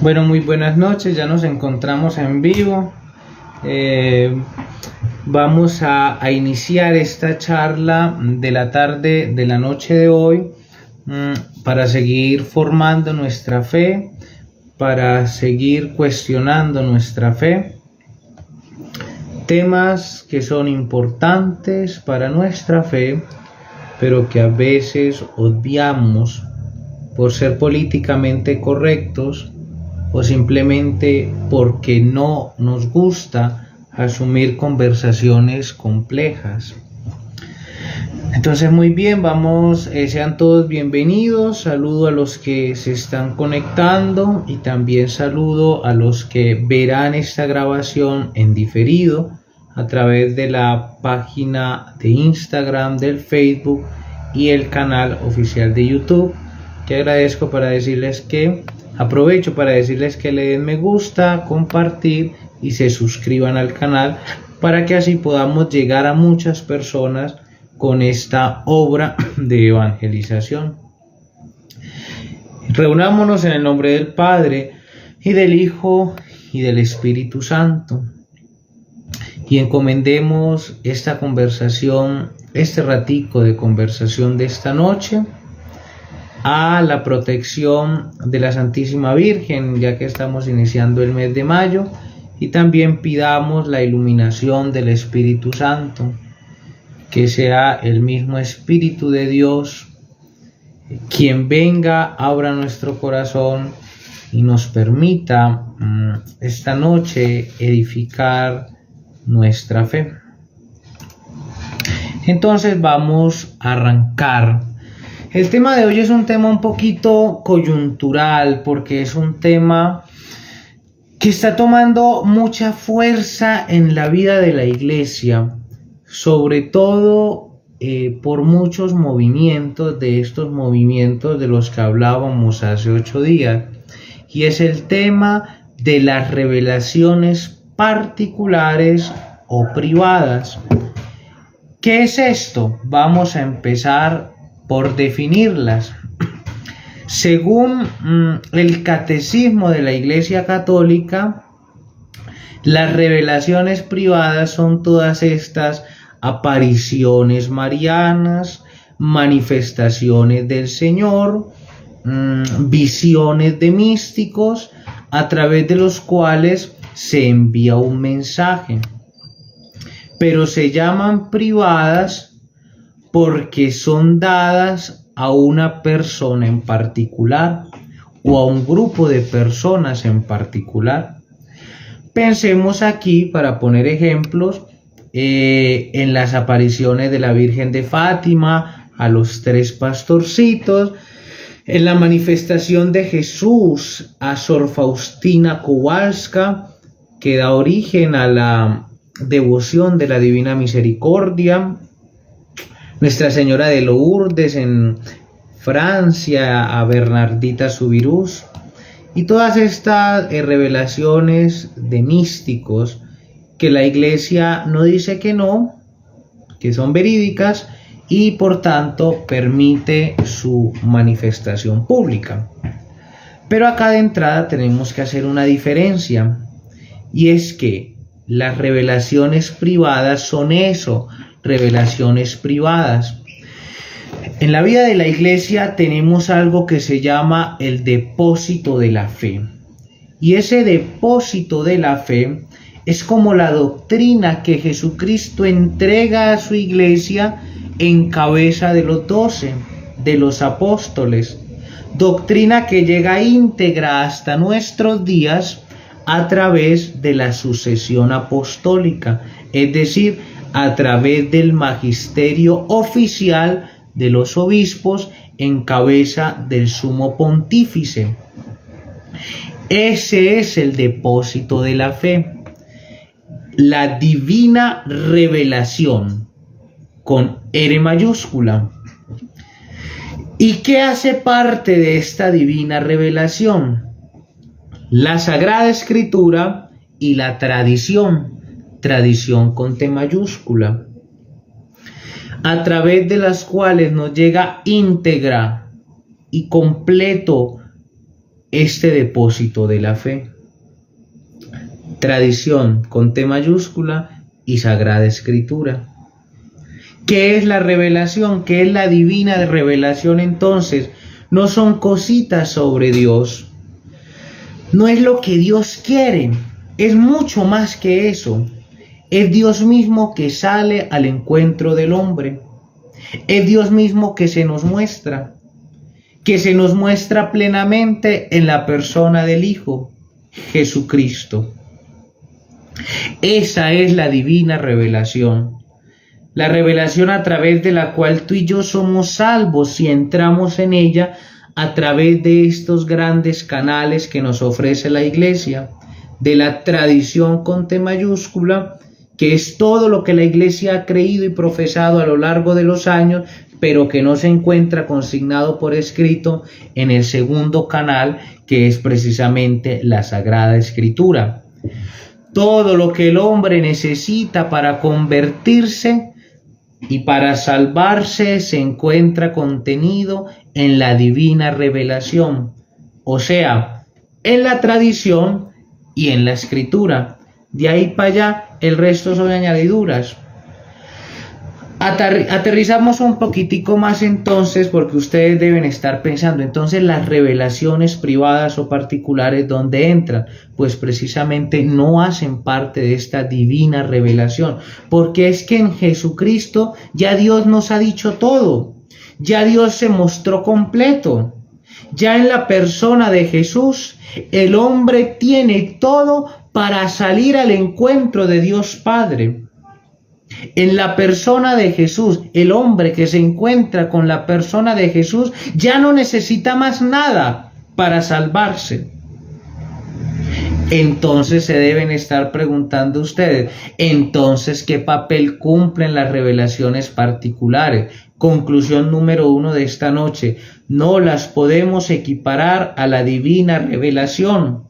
Bueno, muy buenas noches, ya nos encontramos en vivo. Vamos a iniciar esta charla de la tarde de la noche de hoy para seguir formando nuestra fe, para seguir cuestionando nuestra fe. Temas que son importantes para nuestra fe, pero que a veces obviamos por ser políticamente correctos o simplemente porque no nos gusta asumir conversaciones complejas. Entonces, muy bien, sean todos bienvenidos. Saludo a los que se están conectando y también saludo a los que verán esta grabación en diferido a través de la página de Instagram, del Facebook y el canal oficial de YouTube. Que agradezco aprovecho para decirles que le den me gusta, compartir y se suscriban al canal para que así podamos llegar a muchas personas con esta obra de evangelización. Reunámonos en el nombre del Padre y del Hijo y del Espíritu Santo y encomendemos esta conversación, este ratico de conversación de esta noche a la protección de la Santísima Virgen, ya que estamos iniciando el mes de mayo, y también pidamos la iluminación del Espíritu Santo, que sea el mismo Espíritu de Dios quien venga, abra nuestro corazón y nos permita esta noche edificar nuestra fe. Entonces vamos a arrancar. El tema de hoy es un tema un poquito coyuntural porque es un tema que está tomando mucha fuerza en la vida de la iglesia, sobre todo por muchos movimientos de los que hablábamos hace 8 días, y es el tema de las revelaciones particulares o privadas. ¿Qué es esto? Vamos a empezar por definirlas. Según el Catecismo de la Iglesia Católica, las revelaciones privadas son todas estas apariciones marianas, manifestaciones del Señor, visiones de místicos, a través de los cuales se envía un mensaje. Pero se llaman privadas porque son dadas a una persona en particular o a un grupo de personas en particular. Pensemos aquí, para poner ejemplos, en las apariciones de la Virgen de Fátima a los 3 pastorcitos, en la manifestación de Jesús a Sor Faustina Kowalska, que da origen a la devoción de la Divina Misericordia, Nuestra Señora de Lourdes en Francia, a Bernardita Subirús, y todas estas revelaciones de místicos que la Iglesia no dice que no, que son verídicas y por tanto permite su manifestación pública. Pero acá de entrada tenemos que hacer una diferencia, y es que las revelaciones privadas son eso, revelaciones privadas. En la vida de la iglesia tenemos algo que se llama el depósito de la fe. Y ese depósito de la fe es como la doctrina que Jesucristo entrega a su iglesia en cabeza de los 12, de los apóstoles. Doctrina que llega íntegra hasta nuestros días a través de la sucesión apostólica, es decir, a través del magisterio oficial de los obispos en cabeza del sumo pontífice. Ese es el depósito de la fe, la divina revelación, con R mayúscula. ¿Y qué hace parte de esta divina revelación? La Sagrada Escritura y la tradición con T mayúscula, a través de las cuales nos llega íntegra y completo este depósito de la fe. Tradición con T mayúscula y Sagrada Escritura. ¿Qué es la revelación? ¿Qué es la divina revelación entonces? No son cositas sobre Dios. No es lo que Dios quiere. Es mucho más que eso. Es Dios mismo que sale al encuentro del hombre. Es Dios mismo que se nos muestra plenamente en la persona del Hijo, Jesucristo. Esa es la divina revelación. La revelación a través de la cual tú y yo somos salvos si entramos en ella a través de estos grandes canales que nos ofrece la Iglesia, de la tradición con T mayúscula, que es todo lo que la Iglesia ha creído y profesado a lo largo de los años, pero que no se encuentra consignado por escrito en el segundo canal, que es precisamente la Sagrada Escritura. Todo lo que el hombre necesita para convertirse y para salvarse se encuentra contenido en la divina revelación, o sea, en la tradición y en la Escritura. De ahí para allá, el resto son añadiduras. Aterrizamos un poquitico más entonces, porque ustedes deben estar pensando, entonces las revelaciones privadas o particulares, ¿dónde entran? Pues precisamente no hacen parte de esta divina revelación, porque es que en Jesucristo ya Dios nos ha dicho todo, ya Dios se mostró completo, ya en la persona de Jesús el hombre tiene todo para salir al encuentro de Dios Padre. En la persona de Jesús, el hombre que se encuentra con la persona de Jesús ya no necesita más nada para salvarse. Entonces se deben estar preguntando ustedes, entonces, ¿qué papel cumplen las revelaciones particulares? Conclusión número 1 de esta noche: no las podemos equiparar a la divina revelación.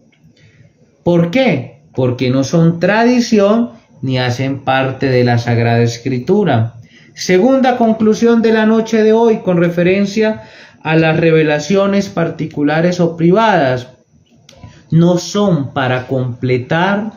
¿Por qué? Porque no son tradición ni hacen parte de la Sagrada Escritura. Segunda conclusión de la noche de hoy con referencia a las revelaciones particulares o privadas: no son para completar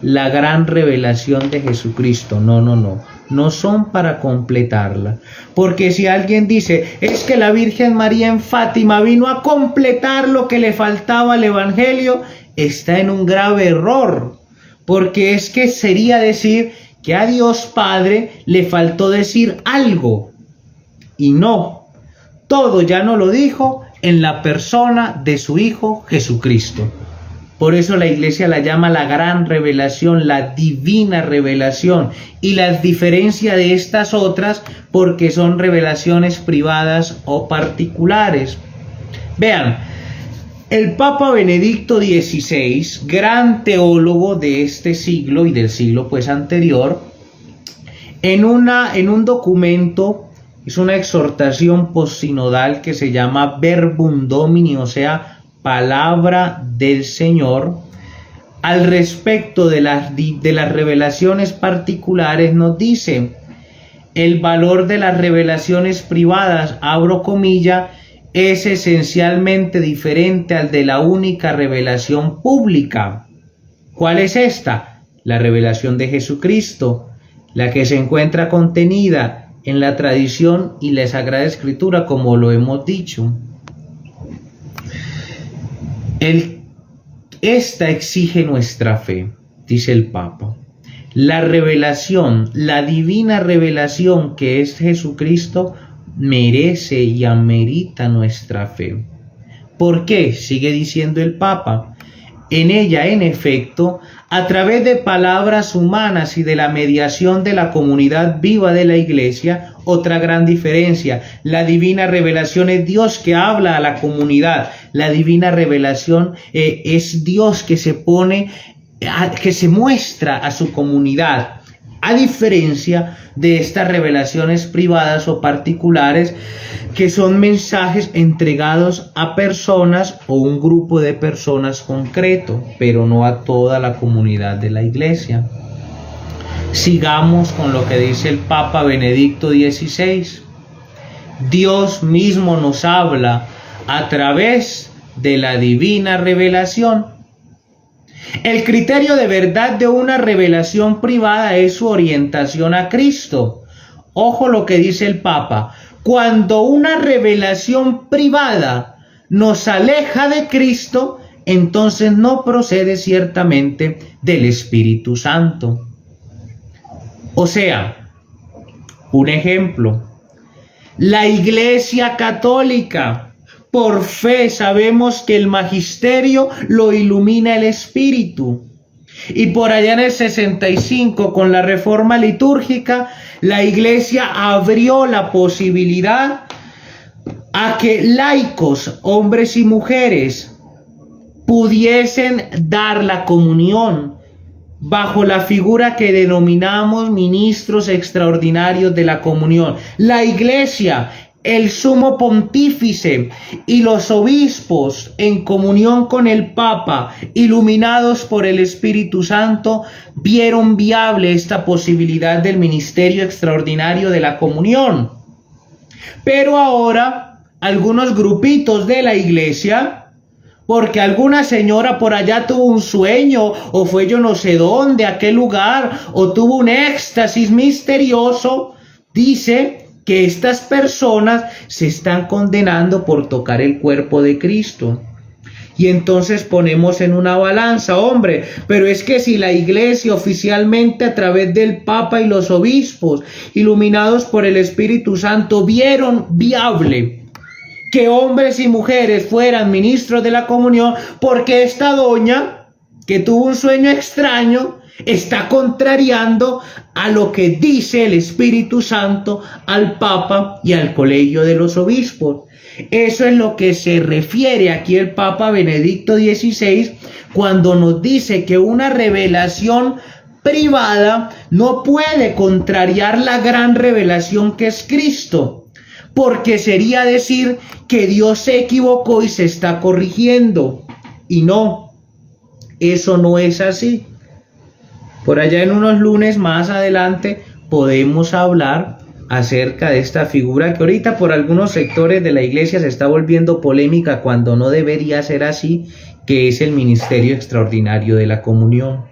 la gran revelación de Jesucristo. No son para completarla. Porque si alguien dice, es que la Virgen María en Fátima vino a completar lo que le faltaba al Evangelio, está en un grave error. Porque es que sería decir que a Dios Padre le faltó decir algo. Y no, todo ya nos lo dijo en la persona de su Hijo Jesucristo. Por eso la Iglesia la llama la gran revelación, la divina revelación, y las diferencia de estas otras porque son revelaciones privadas o particulares. Vean, el Papa Benedicto XVI, gran teólogo de este siglo y del siglo pues anterior, en un documento, es una exhortación postsinodal que se llama Verbum Domini, o sea, palabra del Señor, al respecto de las revelaciones particulares, nos dice: el valor de las revelaciones privadas, abro comilla, es esencialmente diferente al de la única revelación pública. ¿Cuál es esta? La revelación de Jesucristo, la que se encuentra contenida en la tradición y la Sagrada Escritura, como lo hemos dicho. Esta exige nuestra fe, dice el Papa. La revelación, la divina revelación que es Jesucristo, merece y amerita nuestra fe. ¿Por qué? Sigue diciendo el Papa. En ella, en efecto, a través de palabras humanas y de la mediación de la comunidad viva de la Iglesia, otra gran diferencia: la divina revelación es Dios que habla a la comunidad. La divina revelación es Dios que se muestra a su comunidad. A diferencia de estas revelaciones privadas o particulares, que son mensajes entregados a personas o un grupo de personas concreto, pero no a toda la comunidad de la Iglesia. Sigamos con lo que dice el Papa Benedicto XVI. Dios mismo nos habla a través de la divina revelación. El criterio de verdad de una revelación privada es su orientación a Cristo. Ojo lo que dice el Papa. Cuando una revelación privada nos aleja de Cristo, entonces no procede ciertamente del Espíritu Santo. O sea, un ejemplo. La Iglesia Católica, por fe sabemos que el magisterio lo ilumina el Espíritu. Y por allá en el 65, con la reforma litúrgica, la Iglesia abrió la posibilidad a que laicos, hombres y mujeres, pudiesen dar la comunión bajo la figura que denominamos ministros extraordinarios de la comunión. La Iglesia, el sumo pontífice y los obispos, en comunión con el Papa, iluminados por el Espíritu Santo, vieron viable esta posibilidad del ministerio extraordinario de la comunión. Pero ahora, algunos grupitos de la Iglesia, porque alguna señora por allá tuvo un sueño, o fue yo no sé dónde, a qué lugar, o tuvo un éxtasis misterioso, dice que estas personas se están condenando por tocar el cuerpo de Cristo. Y entonces ponemos en una balanza, hombre, pero es que si la Iglesia oficialmente a través del Papa y los obispos, iluminados por el Espíritu Santo, vieron viable que hombres y mujeres fueran ministros de la comunión, porque esta doña, que tuvo un sueño extraño, está contrariando a lo que dice el Espíritu Santo al Papa y al Colegio de los Obispos. Eso es lo que se refiere aquí el Papa Benedicto XVI cuando nos dice que una revelación privada no puede contrariar la gran revelación que es Cristo, porque sería decir que Dios se equivocó y se está corrigiendo. Y no, eso no es así. Por allá en unos lunes más adelante podemos hablar acerca de esta figura que ahorita por algunos sectores de la Iglesia se está volviendo polémica cuando no debería ser así, que es el ministerio extraordinario de la comunión.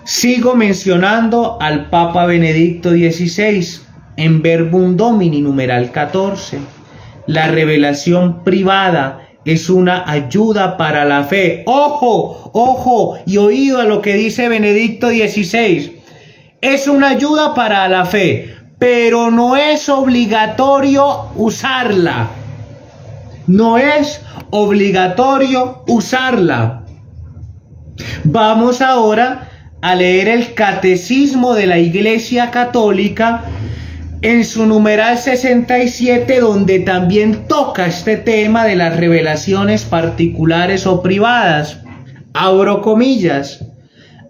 Sigo mencionando al Papa Benedicto XVI. En Verbum Domini, numeral 14, la revelación privada es una ayuda para la fe. Ojo, ojo, y oído a lo que dice Benedicto XVI. Es una ayuda para la fe, pero no es obligatorio usarla. No es obligatorio usarla. Vamos ahora a leer el Catecismo de la Iglesia Católica, en su numeral 67, donde también toca este tema de las revelaciones particulares o privadas. Abro comillas.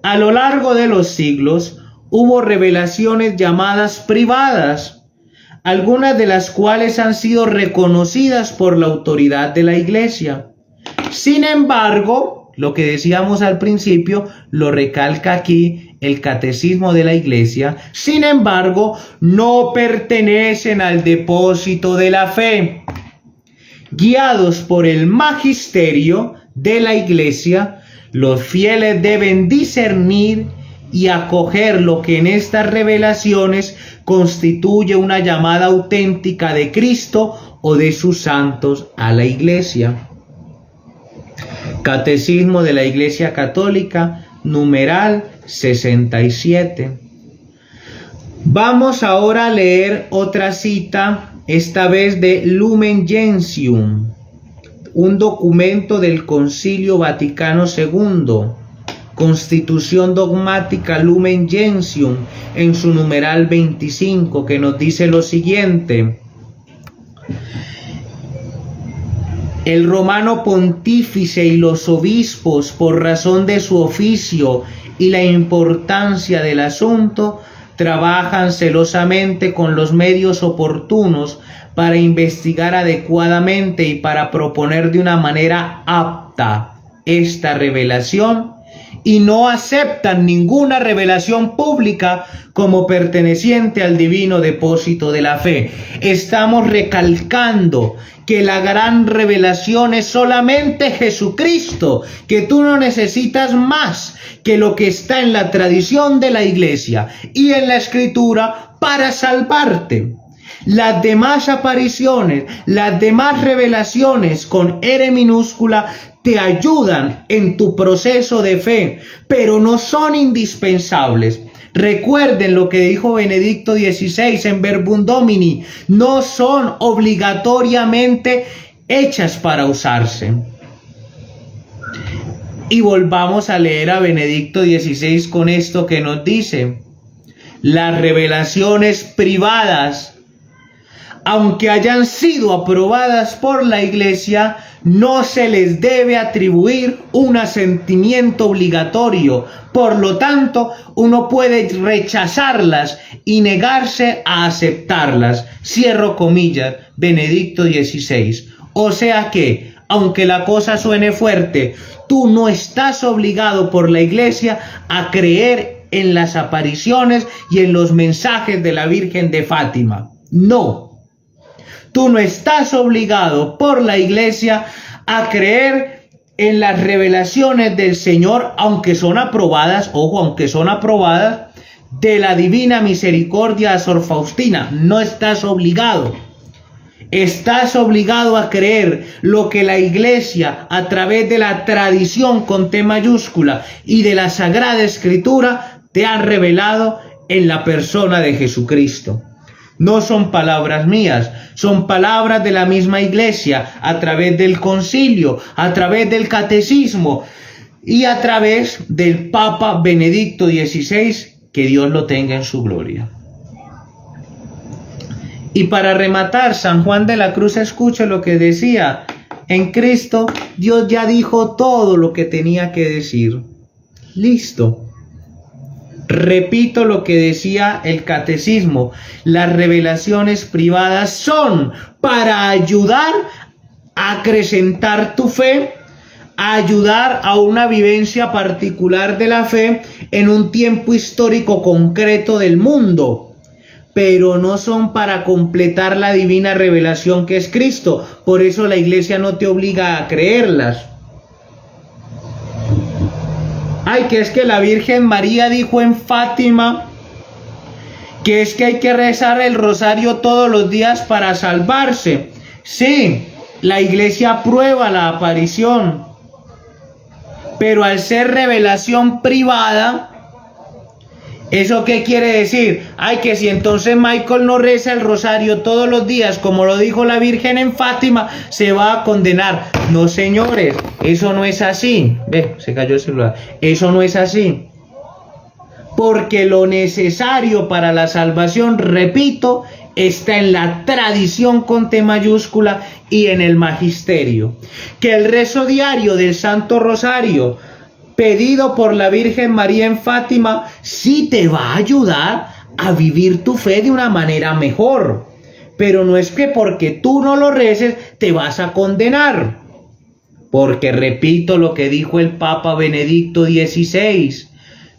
A lo largo de los siglos hubo revelaciones llamadas privadas, algunas de las cuales han sido reconocidas por la autoridad de la Iglesia. Sin embargo, lo que decíamos al principio, lo recalca aquí el Catecismo de la Iglesia, sin embargo, no pertenecen al depósito de la fe. Guiados por el magisterio de la Iglesia, los fieles deben discernir y acoger lo que en estas revelaciones constituye una llamada auténtica de Cristo o de sus santos a la Iglesia. Catecismo de la Iglesia Católica, numeral 67. Vamos ahora a leer otra cita, esta vez de Lumen Gentium, un documento del Concilio Vaticano II, Constitución Dogmática Lumen Gentium, en su numeral 25, que nos dice lo siguiente: el romano pontífice y los obispos, por razón de su oficio y la importancia del asunto, trabajan celosamente con los medios oportunos para investigar adecuadamente y para proponer de una manera apta esta revelación y no aceptan ninguna revelación pública como perteneciente al divino depósito de la fe. Estamos recalcando que la gran revelación es solamente Jesucristo, que tú no necesitas más que lo que está en la tradición de la iglesia y en la escritura para salvarte. Las demás apariciones, las demás revelaciones con R minúscula te ayudan en tu proceso de fe, pero no son indispensables. Recuerden lo que dijo Benedicto XVI en Verbum Domini, no son obligatoriamente hechas para usarse. Y volvamos a leer a Benedicto XVI con esto que nos dice: las revelaciones privadas, aunque hayan sido aprobadas por la Iglesia, no se les debe atribuir un asentimiento obligatorio. Por lo tanto, uno puede rechazarlas y negarse a aceptarlas. Cierro comillas, Benedicto XVI. O sea que, aunque la cosa suene fuerte, tú no estás obligado por la Iglesia a creer en las apariciones y en los mensajes de la Virgen de Fátima. No. Tú no estás obligado por la Iglesia a creer en las revelaciones del Señor, aunque son aprobadas, ojo, aunque son aprobadas de la Divina Misericordia a Sor Faustina. No estás obligado. Estás obligado a creer lo que la Iglesia, a través de la tradición con T mayúscula y de la Sagrada Escritura, te ha revelado en la persona de Jesucristo. No son palabras mías, son palabras de la misma Iglesia, a través del concilio, a través del catecismo y a través del Papa Benedicto XVI, que Dios lo tenga en su gloria. Y para rematar, San Juan de la Cruz, escuche lo que decía: en Cristo Dios ya dijo todo lo que tenía que decir. Listo. Repito lo que decía el catecismo: las revelaciones privadas son para ayudar a acrecentar tu fe, a ayudar a una vivencia particular de la fe en un tiempo histórico concreto del mundo, pero no son para completar la divina revelación que es Cristo. Por eso la Iglesia no te obliga a creerlas. Ay, que es que la Virgen María dijo en Fátima que es que hay que rezar el rosario todos los días para salvarse. Sí, la Iglesia aprueba la aparición, pero al ser revelación privada, ¿eso qué quiere decir? Ay, que si entonces Michael no reza el rosario todos los días, como lo dijo la Virgen en Fátima, se va a condenar. No, señores, eso no es así. Ve, se cayó el celular. Eso no es así. Porque lo necesario para la salvación, repito, está en la tradición con T mayúscula y en el magisterio. Que el rezo diario del Santo Rosario, pedido por la Virgen María en Fátima, sí te va a ayudar a vivir tu fe de una manera mejor. Pero no es que porque tú no lo reces te vas a condenar. Porque repito lo que dijo el Papa Benedicto XVI.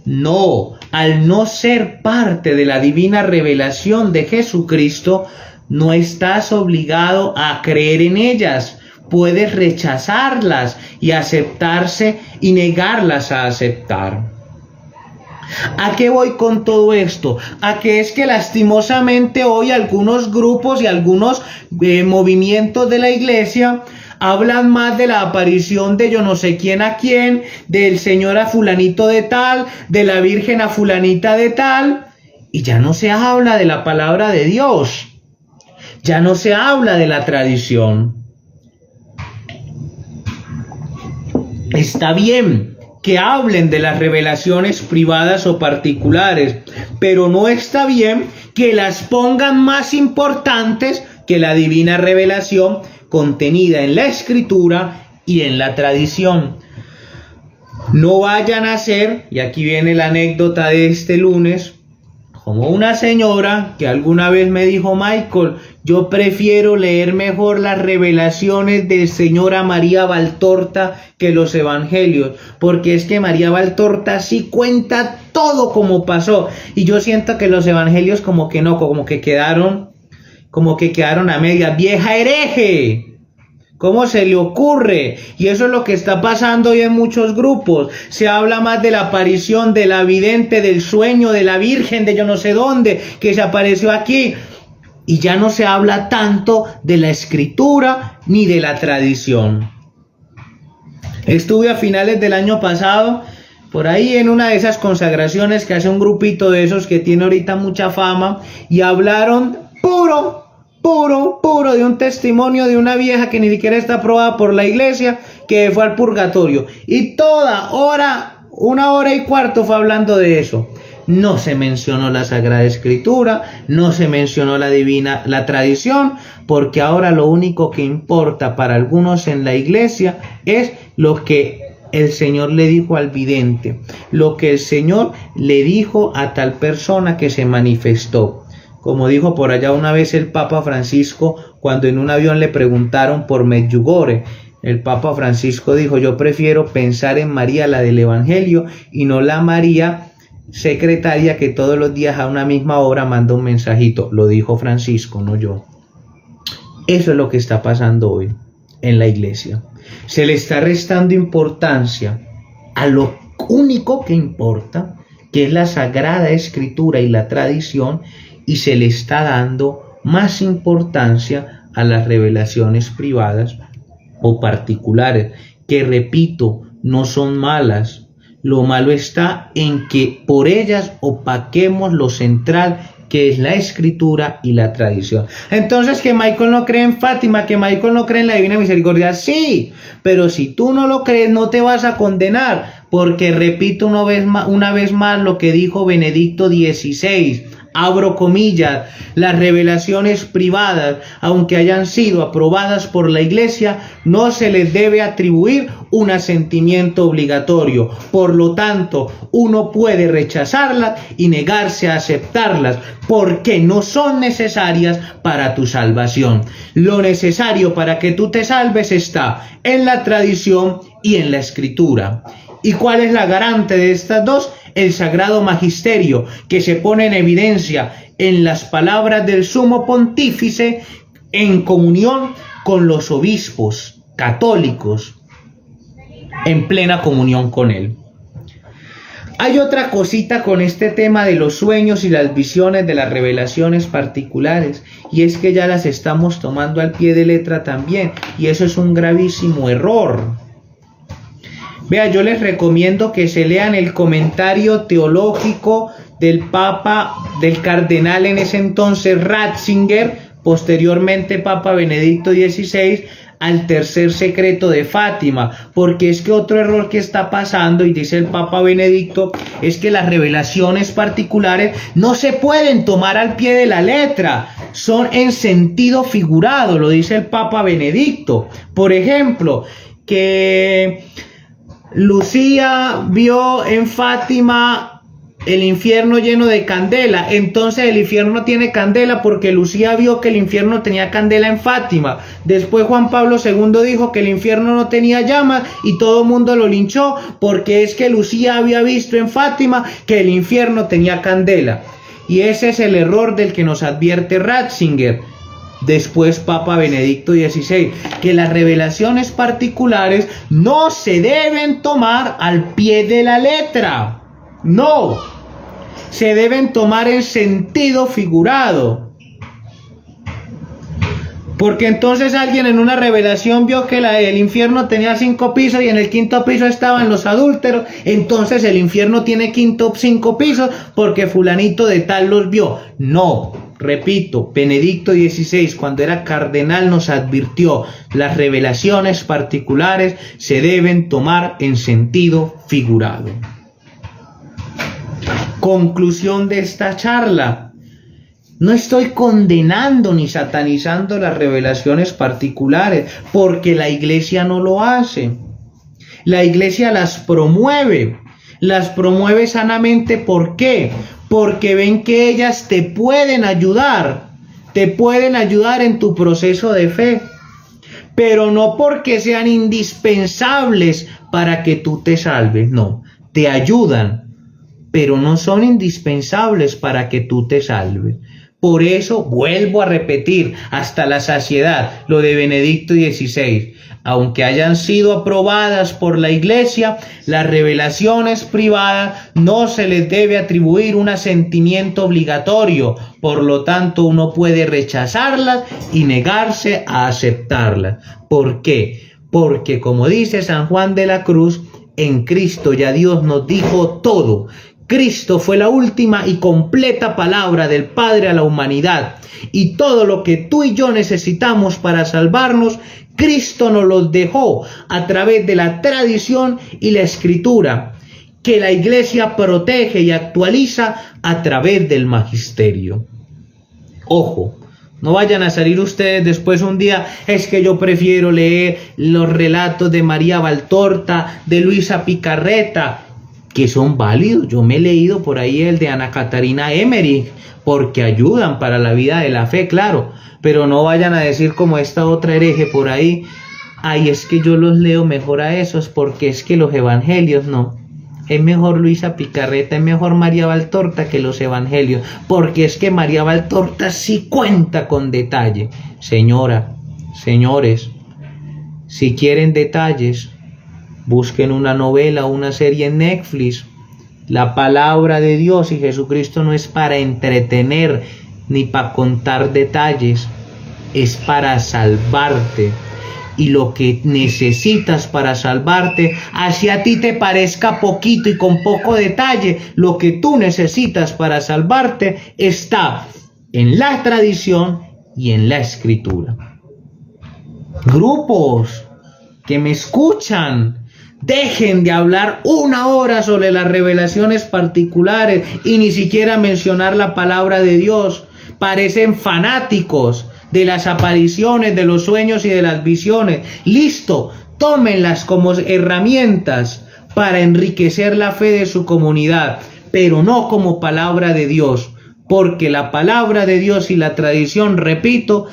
No, al no ser parte de la divina revelación de Jesucristo, no estás obligado a creer en ellas. Puedes rechazarlas y aceptarse y negarlas a aceptar. ¿A qué voy con todo esto? A que es que lastimosamente hoy algunos grupos y algunos movimientos de la Iglesia hablan más de la aparición de yo no sé quién a quién, del Señor a fulanito de tal, de la Virgen a fulanita de tal, y ya no se habla de la palabra de Dios, ya no se habla de la tradición. Está bien que hablen de las revelaciones privadas o particulares, pero no está bien que las pongan más importantes que la divina revelación contenida en la Escritura y en la tradición. No vayan a ser, y aquí viene la anécdota de este lunes, como una señora que alguna vez me dijo: Michael, Yo prefiero leer mejor las revelaciones del Señor a María Valtorta que los evangelios, porque es que María Valtorta sí cuenta todo como pasó, y yo siento que los evangelios como que no, como que quedaron a media. ¡Vieja hereje! ¿Cómo se le ocurre? Y eso es lo que está pasando hoy en muchos grupos. Se habla más de la aparición de la vidente, del sueño, de la Virgen, de yo no sé dónde, que se apareció aquí. Y ya no se habla tanto de la escritura ni de la tradición. Estuve a finales del año pasado por ahí en una de esas consagraciones que hace un grupito de esos que tiene ahorita mucha fama, y hablaron puro de un testimonio de una vieja que ni siquiera está aprobada por la iglesia, que fue al purgatorio, y toda hora, 1 hora y cuarto fue hablando de eso. No se mencionó la Sagrada Escritura, no se mencionó la tradición, porque ahora lo único que importa para algunos en la iglesia es lo que el Señor le dijo al vidente, lo que el Señor le dijo a tal persona que se manifestó. Como dijo por allá una vez el Papa Francisco, cuando en un avión le preguntaron por Medjugorje, el Papa Francisco dijo: yo prefiero pensar en María, la del Evangelio, y no la María secretaria que todos los días a una misma hora manda un mensajito. Lo dijo Francisco, no yo. Eso es lo que está pasando hoy en la iglesia. Se le está restando importancia a lo único que importa, que es la Sagrada Escritura y la tradición, y se le está dando más importancia a las revelaciones privadas o particulares, que repito, no son malas. Lo malo está en que por ellas opaquemos lo central, que es la escritura y la tradición. Entonces, que Michael no cree en Fátima, que Michael no cree en la Divina Misericordia, sí, pero si tú no lo crees, no te vas a condenar, porque repito una vez más lo que dijo Benedicto XVI, abro comillas: las revelaciones privadas, aunque hayan sido aprobadas por la Iglesia, no se les debe atribuir un asentimiento obligatorio. Por lo tanto, uno puede rechazarlas y negarse a aceptarlas, porque no son necesarias para tu salvación. Lo necesario para que tú te salves está en la tradición y en la escritura. ¿Y cuál es la garante de estas dos? El Sagrado Magisterio, que se pone en evidencia en las palabras del Sumo Pontífice en comunión con los obispos católicos, en plena comunión con él. Hay otra cosita con este tema de los sueños y las visiones, de las revelaciones particulares, y es que ya las estamos tomando al pie de letra también, y eso es un gravísimo error. Vea, yo les recomiendo que se lean el comentario teológico del Papa, del cardenal en ese entonces Ratzinger, posteriormente Papa Benedicto XVI, al tercer secreto de Fátima, porque es que otro error que está pasando, y dice el Papa Benedicto, es que las revelaciones particulares no se pueden tomar al pie de la letra, son en sentido figurado, lo dice el Papa Benedicto. Por ejemplo, que Lucía vio en Fátima el infierno lleno de candela, entonces el infierno tiene candela porque Lucía vio que el infierno tenía candela en Fátima. Después Juan Pablo II dijo que el infierno no tenía llamas y todo el mundo lo linchó porque es que Lucía había visto en Fátima que el infierno tenía candela. Y ese es el error del que nos advierte Ratzinger. Después Papa Benedicto XVI, que las revelaciones particulares no se deben tomar al pie de la letra, no, se deben tomar en sentido figurado, porque entonces alguien en una revelación vio que el infierno tenía 5 pisos y en el 5.º piso estaban los adúlteros, entonces el infierno tiene 5 pisos porque fulanito de tal los vio. No. Repito, Benedicto XVI, cuando era cardenal, nos advirtió: las revelaciones particulares se deben tomar en sentido figurado. Conclusión de esta charla: no estoy condenando ni satanizando las revelaciones particulares, porque la Iglesia no lo hace. La Iglesia las promueve sanamente. ¿Por qué? Porque ven que ellas te pueden ayudar te pueden ayudar en tu proceso de fe, pero no porque sean indispensables para que tú te salves, no, te ayudan, pero no son indispensables para que tú te salves. Por eso vuelvo a repetir hasta la saciedad lo de Benedicto XVI. Aunque hayan sido aprobadas por la Iglesia, las revelaciones privadas no se les debe atribuir un asentimiento obligatorio. Por lo tanto, uno puede rechazarlas y negarse a aceptarlas. ¿Por qué? Porque, como dice San Juan de la Cruz, en Cristo ya Dios nos dijo todo. Cristo fue la última y completa palabra del Padre a la humanidad. Y todo lo que tú y yo necesitamos para salvarnos, Cristo nos los dejó a través de la tradición y la escritura, que la Iglesia protege y actualiza a través del magisterio. Ojo, no vayan a salir ustedes después un día, es que yo prefiero leer los relatos de María Valtorta, de Luisa Picarreta, que son válidos. Yo me he leído por ahí el de Ana Catarina Emmerich, porque ayudan para la vida de la fe, claro, pero no vayan a decir como esta otra hereje por ahí, ay, es que yo los leo mejor a esos, porque es que los evangelios no. Es mejor Luisa Picarreta, es mejor María Valtorta que los evangelios, porque es que María Valtorta sí cuenta con detalle. Señora, señores, si quieren detalles, busquen una novela o una serie en Netflix. La palabra de Dios y Jesucristo no es para entretener ni para contar detalles, es para salvarte. Y lo que necesitas para salvarte, así a ti te parezca poquito y con poco detalle, lo que tú necesitas para salvarte está en la tradición y en la escritura. Grupos que me escuchan, dejen de hablar una hora sobre las revelaciones particulares y ni siquiera mencionar la palabra de Dios. Parecen fanáticos de las apariciones, de los sueños y de las visiones. Listo, tómenlas como herramientas para enriquecer la fe de su comunidad, pero no como palabra de Dios, porque la palabra de Dios y la tradición, repito,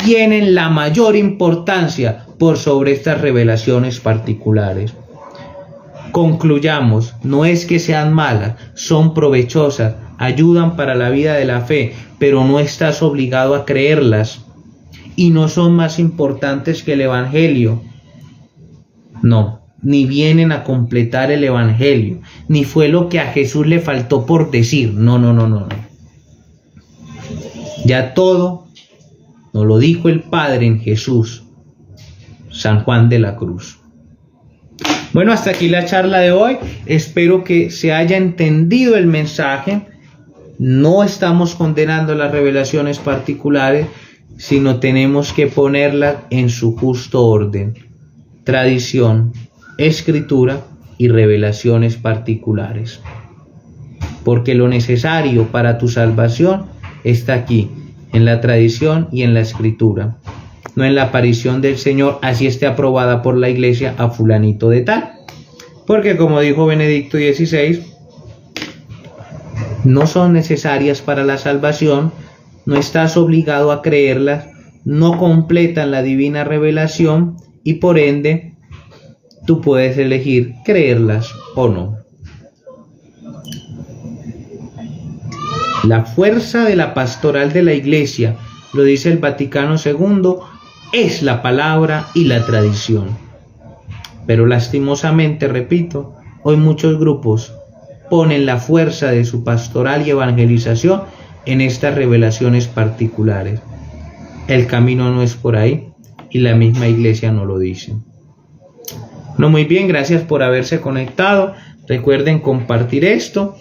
tienen la mayor importancia por sobre estas revelaciones particulares. Concluyamos, no es que sean malas, son provechosas, ayudan para la vida de la fe, pero no estás obligado a creerlas y no son más importantes que el Evangelio. No, ni vienen a completar el Evangelio, ni fue lo que a Jesús le faltó por decir. No. Ya todo nos lo dijo el Padre en Jesús, San Juan de la Cruz. Bueno, hasta aquí la charla de hoy. Espero que se haya entendido el mensaje. No estamos condenando las revelaciones particulares, sino tenemos que ponerlas en su justo orden. Tradición, escritura y revelaciones particulares. Porque lo necesario para tu salvación está aquí, en la tradición y en la escritura. No en la aparición del Señor, así esté aprobada por la Iglesia a fulanito de tal. Porque como dijo Benedicto XVI, no son necesarias para la salvación, no estás obligado a creerlas, no completan la divina revelación y por ende tú puedes elegir creerlas o no. La fuerza de la pastoral de la Iglesia, lo dice el Vaticano II, es la palabra y la tradición. Pero lastimosamente, repito, hoy muchos grupos ponen la fuerza de su pastoral y evangelización en estas revelaciones particulares. El camino no es por ahí y la misma Iglesia no lo dice. No, muy bien, gracias por haberse conectado. Recuerden compartir esto.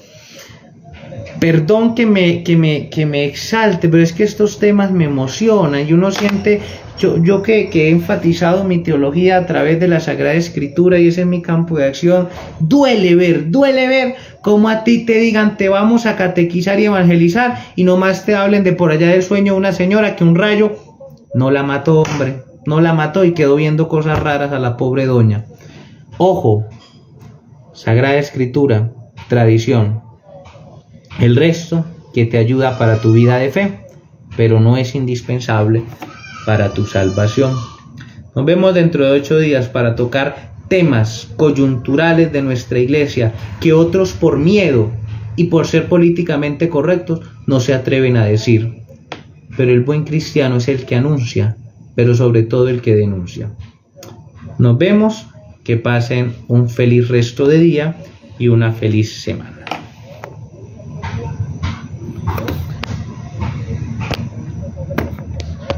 Perdón que me exalte, pero es que estos temas me emocionan y uno siente, yo que he enfatizado mi teología a través de la Sagrada Escritura y ese es mi campo de acción, duele ver cómo a ti te digan te vamos a catequizar y evangelizar y nomás te hablen de por allá del sueño de una señora que un rayo no la mató, hombre, no la mató y quedó viendo cosas raras a la pobre doña. Ojo, Sagrada Escritura, tradición. El resto que te ayuda para tu vida de fe. pero no es indispensable para tu salvación. Nos vemos dentro de 8 días para tocar temas coyunturales de nuestra iglesia que otros por miedo y por ser políticamente correctos no se atreven a decir. Pero el buen cristiano es el que anuncia, pero sobre todo el que denuncia. Nos vemos, que pasen un feliz resto de día y una feliz semana.